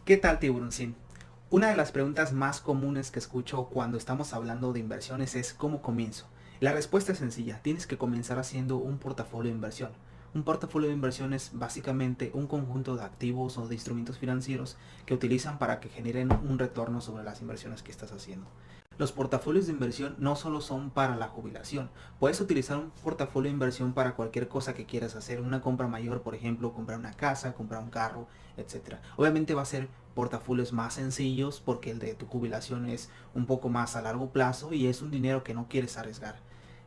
¿Qué tal, tiburoncín? Una de las preguntas más comunes que escucho cuando estamos hablando de inversiones es ¿cómo comienzo? La respuesta es sencilla, tienes que comenzar haciendo un portafolio de inversión. Un portafolio de inversión es básicamente un conjunto de activos o de instrumentos financieros que utilizan para que generen un retorno sobre las inversiones que estás haciendo. Los portafolios de inversión no solo son para la jubilación, puedes utilizar un portafolio de inversión para cualquier cosa que quieras hacer, una compra mayor, por ejemplo, comprar una casa, comprar un carro, etcétera. Obviamente va a ser portafolios más sencillos porque el de tu jubilación es un poco más a largo plazo y es un dinero que no quieres arriesgar.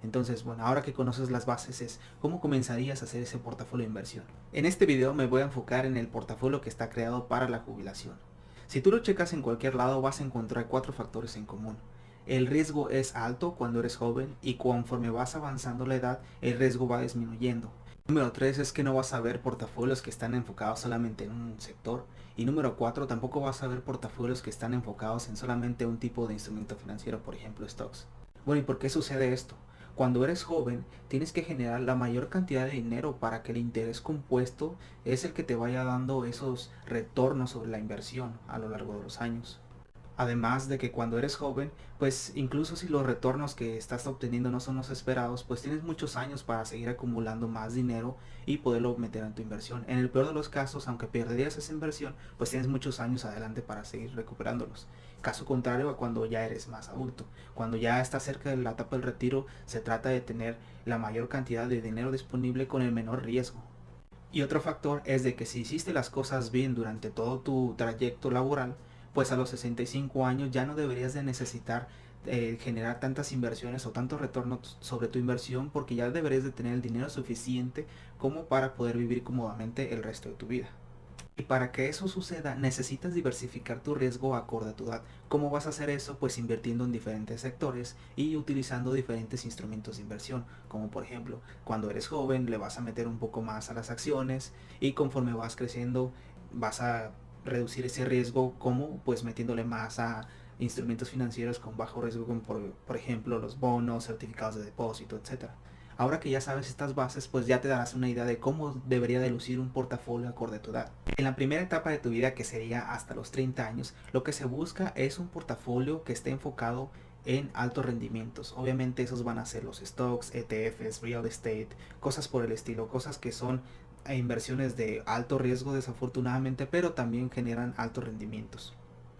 Entonces, bueno, ahora que conoces las bases es cómo comenzarías a hacer ese portafolio de inversión. En este video me voy a enfocar en el portafolio que está creado para la jubilación. Si tú lo checas en cualquier lado vas a encontrar cuatro factores en común. El riesgo es alto cuando eres joven y conforme vas avanzando la edad el riesgo va disminuyendo. Número 3 es que no vas a ver portafolios que están enfocados solamente en un sector. Y número 4 tampoco vas a ver portafolios que están enfocados en solamente un tipo de instrumento financiero, por ejemplo stocks. Bueno, ¿y por qué sucede esto? Cuando eres joven tienes que generar la mayor cantidad de dinero para que el interés compuesto es el que te vaya dando esos retornos sobre la inversión a lo largo de los años. Además de que cuando eres joven, pues incluso si los retornos que estás obteniendo no son los esperados, pues tienes muchos años para seguir acumulando más dinero y poderlo meter en tu inversión. En el peor de los casos, aunque perderías esa inversión, pues tienes muchos años adelante para seguir recuperándolos. Caso contrario a cuando ya eres más adulto. Cuando ya estás cerca de la etapa del retiro, se trata de tener la mayor cantidad de dinero disponible con el menor riesgo. Y otro factor es de que si hiciste las cosas bien durante todo tu trayecto laboral, pues a los 65 años ya no deberías de necesitar generar tantas inversiones o tanto retorno sobre tu inversión porque ya deberías de tener el dinero suficiente como para poder vivir cómodamente el resto de tu vida. Y para que eso suceda, necesitas diversificar tu riesgo acorde a tu edad. ¿Cómo vas a hacer eso? Pues invirtiendo en diferentes sectores y utilizando diferentes instrumentos de inversión. Como por ejemplo, cuando eres joven le vas a meter un poco más a las acciones y conforme vas creciendo vas a reducir ese riesgo como pues metiéndole más a instrumentos financieros con bajo riesgo como por ejemplo los bonos, certificados de depósito, etcétera. Ahora que ya sabes estas bases, pues ya te darás una idea de cómo debería de lucir un portafolio acorde a tu edad. En la primera etapa de tu vida, que sería hasta los 30 años, lo que se busca es un portafolio que esté enfocado en altos rendimientos. Obviamente esos van a ser los stocks, ETFs, real estate, cosas por el estilo, cosas que son inversiones de alto riesgo desafortunadamente, pero también generan altos rendimientos.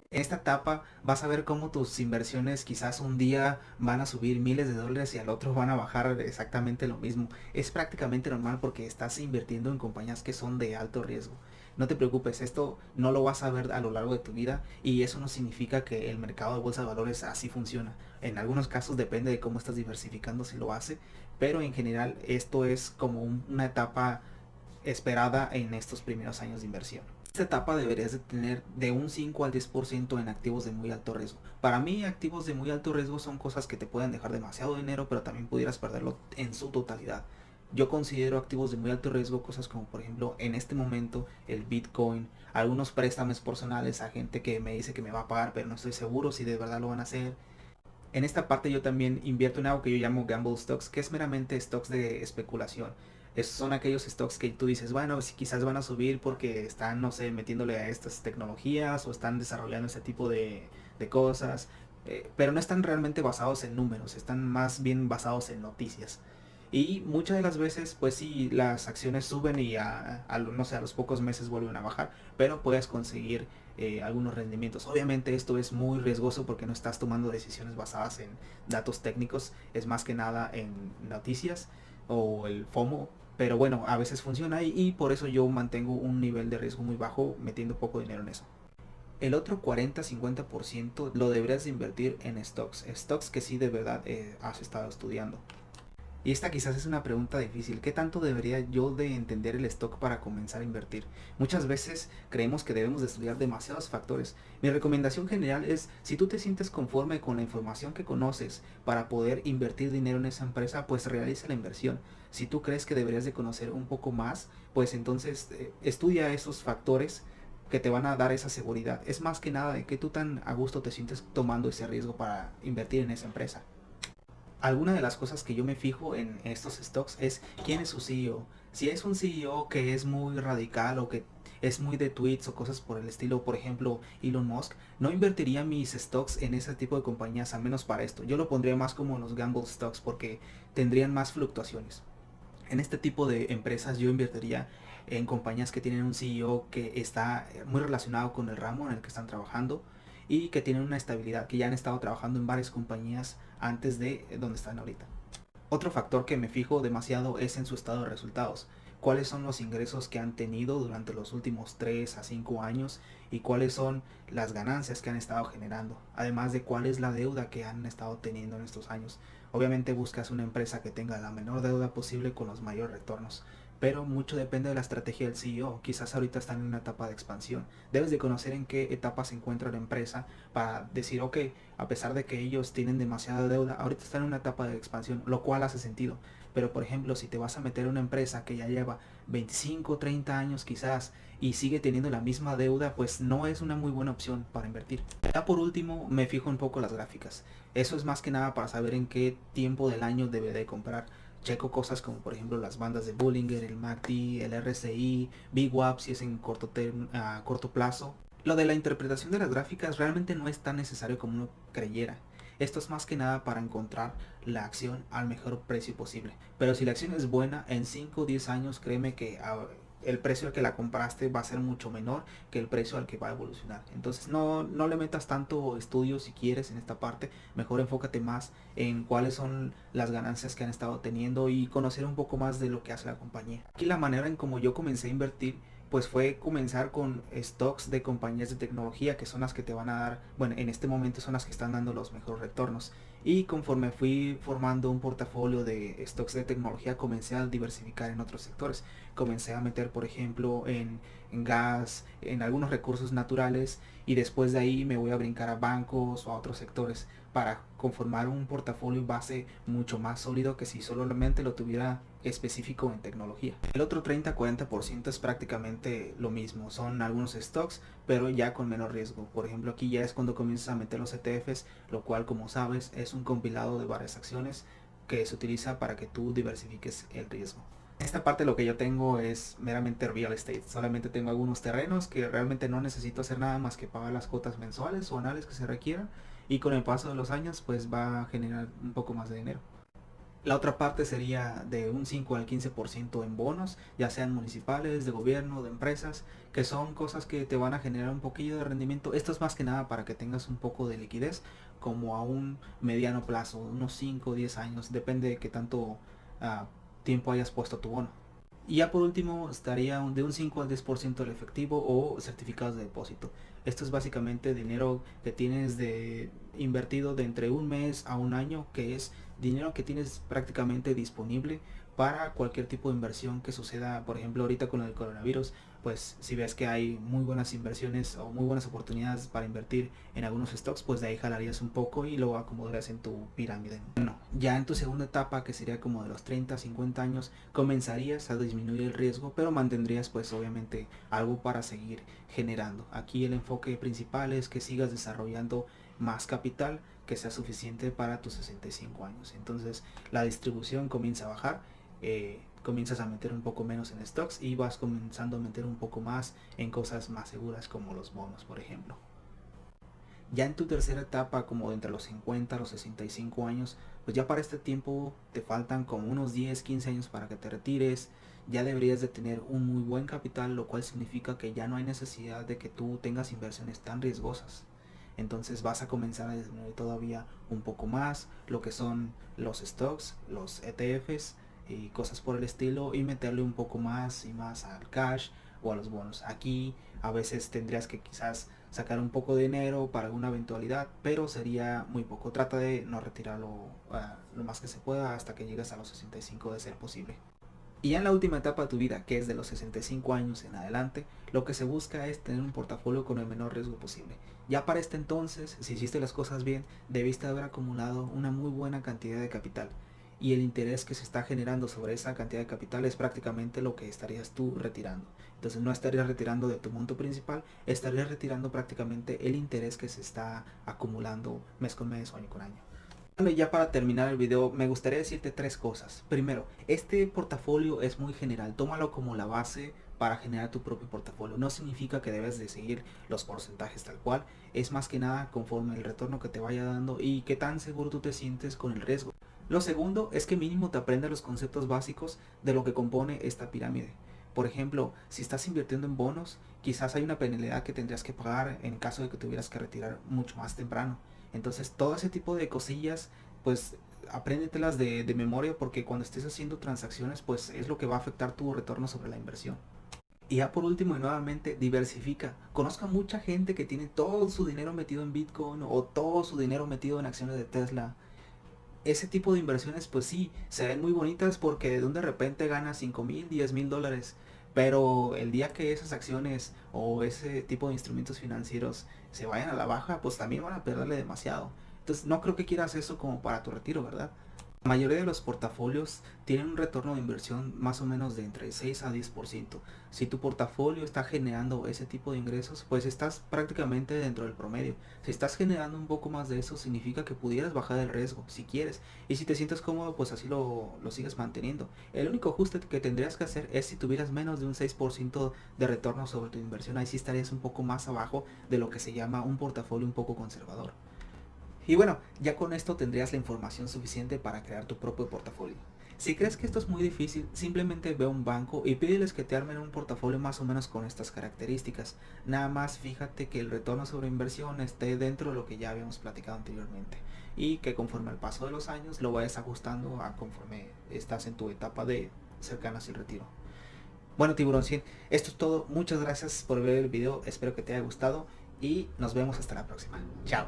En esta etapa vas a ver cómo tus inversiones quizás un día van a subir miles de dólares y al otro van a bajar exactamente lo mismo. Es prácticamente normal porque estás invirtiendo en compañías que son de alto riesgo. No te preocupes, esto no lo vas a ver a lo largo de tu vida y eso no significa que el mercado de bolsa de valores así funciona. En algunos casos depende de cómo estás diversificando si lo hace, pero en general esto es como una etapa esperada en estos primeros años de inversión. Esta etapa deberías de tener de un 5 al 10% en activos de muy alto riesgo. Para mí activos de muy alto riesgo son cosas que te pueden dejar demasiado dinero, pero también pudieras perderlo en su totalidad. Yo considero activos de muy alto riesgo cosas como por ejemplo en este momento el Bitcoin, algunos préstamos personales a gente que me dice que me va a pagar pero no estoy seguro si de verdad lo van a hacer. En esta parte yo también invierto en algo que yo llamo gamble stocks, que es meramente stocks de especulación. Son aquellos stocks que tú dices, bueno, si quizás van a subir porque están, no sé, metiéndole a estas tecnologías o están desarrollando ese tipo de cosas, pero no están realmente basados en números, están más bien basados en noticias. Y muchas de las veces, pues sí, las acciones suben y no sé, a los pocos meses vuelven a bajar, pero puedes conseguir algunos rendimientos. Obviamente esto es muy riesgoso porque no estás tomando decisiones basadas en datos técnicos, es más que nada en noticias o el FOMO, pero bueno, a veces funciona y por eso yo mantengo un nivel de riesgo muy bajo metiendo poco dinero en eso. El otro 40-50% lo deberías de invertir en stocks, stocks que sí de verdad has estado estudiando. Y esta quizás es una pregunta difícil. ¿Qué tanto debería yo de entender el stock para comenzar a invertir? Muchas veces creemos que debemos de estudiar demasiados factores. Mi recomendación general es, si tú te sientes conforme con la información que conoces para poder invertir dinero en esa empresa, pues realiza la inversión. Si tú crees que deberías de conocer un poco más, pues entonces estudia esos factores que te van a dar esa seguridad. Es más que nada de que tú tan a gusto te sientes tomando ese riesgo para invertir en esa empresa. Alguna de las cosas que yo me fijo en estos stocks es quién es su CEO. Si es un CEO que es muy radical o que es muy de tweets o cosas por el estilo. Por ejemplo, Elon Musk, no invertiría mis stocks en ese tipo de compañías, al menos para esto. Yo lo pondría más como en los gamble stocks porque tendrían más fluctuaciones. En este tipo de empresas yo invertiría en compañías que tienen un CEO que está muy relacionado con el ramo en el que están trabajando y que tienen una estabilidad, que ya han estado trabajando en varias compañías antes de donde están ahorita. Otro factor que me fijo demasiado es en su estado de resultados. Cuáles son los ingresos que han tenido durante los últimos 3 a 5 años y cuáles son las ganancias que han estado generando. Además de cuál es la deuda que han estado teniendo en estos años. Obviamente buscas una empresa que tenga la menor deuda posible con los mayores retornos. Pero mucho depende de la estrategia del CEO. Quizás ahorita están en una etapa de expansión. Debes de conocer en qué etapa se encuentra la empresa para decir, ok, a pesar de que ellos tienen demasiada deuda, ahorita están en una etapa de expansión, lo cual hace sentido. Pero por ejemplo, si te vas a meter en una empresa que ya lleva 25, 30 años quizás y sigue teniendo la misma deuda, pues no es una muy buena opción para invertir. Ya por último, me fijo un poco las gráficas. Eso es más que nada para saber en qué tiempo del año debe de comprar. Checo cosas como por ejemplo las bandas de Bollinger, el MACD, el RSI, VWAP si es en corto plazo. Lo de la interpretación de las gráficas realmente no es tan necesario como uno creyera. Esto es más que nada para encontrar la acción al mejor precio posible. Pero si la acción es buena, en 5 o 10 años créeme que el precio al que la compraste va a ser mucho menor que el precio al que va a evolucionar. Entonces no le metas tanto estudio si quieres en esta parte. Mejor enfócate más en cuáles son las ganancias que han estado teniendo y conocer un poco más de lo que hace la compañía. Aquí la manera en como yo comencé a invertir pues fue comenzar con stocks de compañías de tecnología que son las que te van a dar, bueno, en este momento son las que están dando los mejores retornos. Y conforme fui formando un portafolio de stocks de tecnología, comencé a diversificar en otros sectores. Comencé a meter, por ejemplo, en gas, en algunos recursos naturales y después de ahí me voy a brincar a bancos o a otros sectores para conformar un portafolio base mucho más sólido que si solamente lo tuviera específico en tecnología. El otro 30-40% es prácticamente lo mismo, son algunos stocks pero ya con menos riesgo. Por ejemplo, aquí ya es cuando comienzas a meter los ETFs, lo cual como sabes es un compilado de varias acciones que se utiliza para que tú diversifiques el riesgo. Esta parte lo que yo tengo es meramente real estate. Solamente tengo algunos terrenos que realmente no necesito hacer nada más que pagar las cuotas mensuales o anuales que se requieran. Y con el paso de los años pues va a generar un poco más de dinero. La otra parte sería de un 5 al 15% en bonos, ya sean municipales, de gobierno, de empresas, que son cosas que te van a generar un poquillo de rendimiento. Esto es más que nada para que tengas un poco de liquidez, como a un mediano plazo, unos 5 o 10 años, depende de qué tanto uh, tiempo hayas puesto tu bono. Y ya por último estaría de un 5 al 10% del efectivo o certificados de depósito. Esto es básicamente dinero que tienes de invertido de entre un mes a un año, que es dinero que tienes prácticamente disponible para cualquier tipo de inversión que suceda. Por ejemplo, ahorita con el coronavirus, pues si ves que hay muy buenas inversiones o muy buenas oportunidades para invertir en algunos stocks, pues de ahí jalarías un poco y lo acomodarías en tu pirámide. Bueno, ya en tu segunda etapa, que sería como de los 30 a 50 años, comenzarías a disminuir el riesgo, pero mantendrías pues obviamente algo para seguir generando. Aquí el enfoque principal es que sigas desarrollando más capital que sea suficiente para tus 65 años. Entonces la distribución comienza a bajar, comienzas a meter un poco menos en stocks y vas comenzando a meter un poco más en cosas más seguras como los bonos, por ejemplo. Ya en tu tercera etapa, como de entre los 50 a los 65 años, pues ya para este tiempo te faltan como unos 10, 15 años para que te retires. Ya deberías de tener un muy buen capital, lo cual significa que ya no hay necesidad de que tú tengas inversiones tan riesgosas. Entonces vas a comenzar a disminuir todavía un poco más lo que son los stocks, los ETFs y cosas por el estilo, y meterle un poco más y más al cash o a los bonos. Aquí a veces tendrías que quizás sacar un poco de dinero para alguna eventualidad, pero sería muy poco. Trata de no retirarlo lo más que se pueda hasta que llegues a los 65 de ser posible. Y ya en la última etapa de tu vida, que es de los 65 años en adelante, lo que se busca es tener un portafolio con el menor riesgo posible. Ya para este entonces, si hiciste las cosas bien, debiste haber acumulado una muy buena cantidad de capital. Y el interés que se está generando sobre esa cantidad de capital es prácticamente lo que estarías tú retirando. Entonces no estarías retirando de tu monto principal, estarías retirando prácticamente el interés que se está acumulando mes con mes o año con año. Bueno, ya para terminar el video, me gustaría decirte tres cosas. Primero, este portafolio es muy general, tómalo como la base para generar tu propio portafolio. No significa que debes de seguir los porcentajes tal cual, es más que nada conforme el retorno que te vaya dando y qué tan seguro tú te sientes con el riesgo. Lo segundo es que mínimo te aprendas los conceptos básicos de lo que compone esta pirámide. Por ejemplo, si estás invirtiendo en bonos, quizás hay una penalidad que tendrías que pagar en caso de que tuvieras que retirar mucho más temprano. Entonces, todo ese tipo de cosillas, pues apréndetelas de memoria, porque cuando estés haciendo transacciones, pues es lo que va a afectar tu retorno sobre la inversión. Y ya por último y nuevamente, diversifica. Conozco a mucha gente que tiene todo su dinero metido en Bitcoin o todo su dinero metido en acciones de Tesla. Ese tipo de inversiones pues sí, se ven muy bonitas porque de repente ganas 5,000, 10,000 dólares. Pero el día que esas acciones o ese tipo de instrumentos financieros se vayan a la baja, pues también van a perderle demasiado. Entonces no creo que quieras eso como para tu retiro, ¿verdad? La mayoría de los portafolios tienen un retorno de inversión más o menos de entre 6 a 10%. Si tu portafolio está generando ese tipo de ingresos, pues estás prácticamente dentro del promedio. Si estás generando un poco más de eso, significa que pudieras bajar el riesgo, si quieres. Y si te sientes cómodo, pues así lo sigues manteniendo. El único ajuste que tendrías que hacer es si tuvieras menos de un 6% de retorno sobre tu inversión. Ahí sí estarías un poco más abajo de lo que se llama un portafolio un poco conservador. Y bueno, ya con esto tendrías la información suficiente para crear tu propio portafolio. Si crees que esto es muy difícil, simplemente ve a un banco y pídeles que te armen un portafolio más o menos con estas características. Nada más fíjate que el retorno sobre inversión esté dentro de lo que ya habíamos platicado anteriormente. Y que conforme al paso de los años lo vayas ajustando a conforme estás en tu etapa de cercanas al retiro. Bueno, Tiburón 100, esto es todo. Muchas gracias por ver el video. Espero que te haya gustado y nos vemos hasta la próxima. Chao.